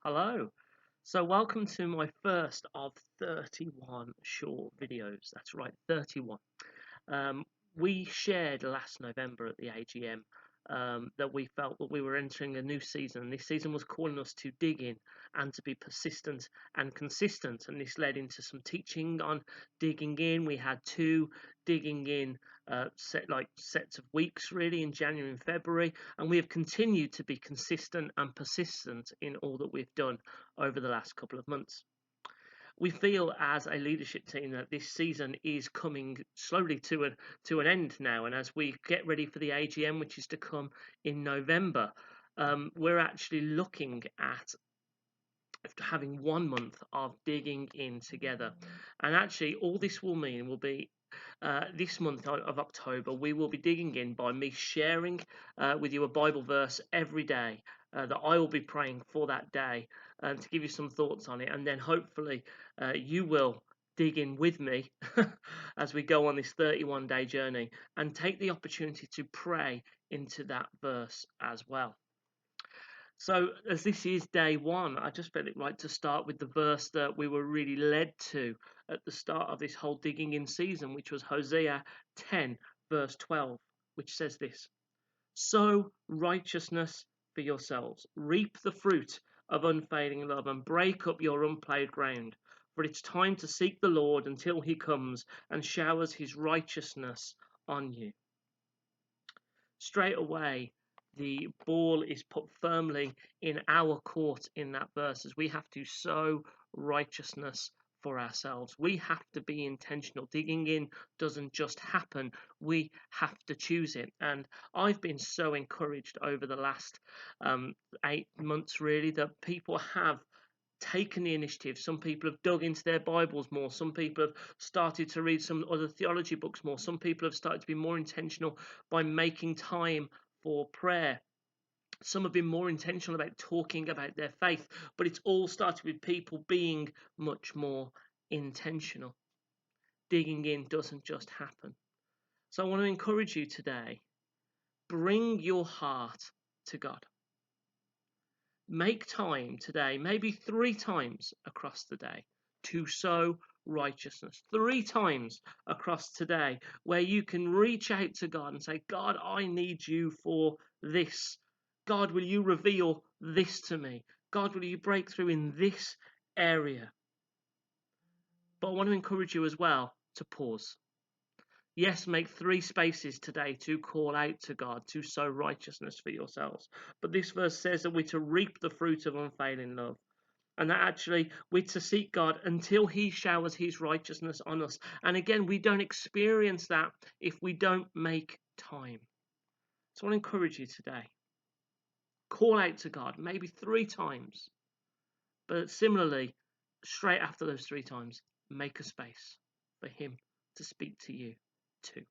Hello. So welcome to my first of 31 short videos. That's right, 31. Um, we shared last November at the AGM that we felt that we were entering a new season, and this season was calling us to dig in and to be persistent and consistent. And this led into some teaching on digging in. We had two digging in sets of weeks really in January and February, and we have continued to be consistent and persistent in all that we've done over the last couple of months. We feel as a leadership team that this season is coming slowly to an end now, and as we get ready for the AGM, which is to come in November, we're actually looking at having 1 month of digging in together. And actually, all this will mean will be this month of October, we will be digging in by me sharing with you a Bible verse every day that I will be praying for that day, to give you some thoughts on it. And then hopefully you will dig in with me as we go on this 31-day journey and take the opportunity to pray into that verse as well. So, as this is day one, I just felt it right to start with the verse that we were really led to at the start of this whole digging in season, which was Hosea 10, verse 12, which says this: Sow righteousness for yourselves, reap the fruit of unfailing love, and break up your unplowed ground. For it's time to seek the Lord until he comes and showers his righteousness on you. Straight away, the ball is put firmly in our court in that verse, as we have to sow righteousness for ourselves. We have to be intentional. Digging in doesn't just happen, we have to choose it. And I've been so encouraged over the last 8 months, really, that people have taken the initiative. Some people have dug into their Bibles more. Some people have started to read some other theology books more. Some people have started to be more intentional by making time for prayer. Some have been more intentional about talking about their faith, but it's all started with people being much more intentional. Digging in doesn't just happen. So I want to encourage you today, bring your heart to God. Make time today, maybe 3 times across the day, to sow righteousness. 3 times across today, where you can reach out to God and say, God, I need you for this. God, will you reveal this to me? God, will you break through in this area? But I want to encourage you as well to pause. Yes, make 3 spaces today to call out to God, to sow righteousness for yourselves. But this verse says that we're to reap the fruit of unfailing love. And that actually we're to seek God until he showers his righteousness on us. And again, we don't experience that if we don't make time. So I want to encourage you today. Call out to God, maybe 3 times. But similarly, straight after those 3 times, make a space for him to speak to you too.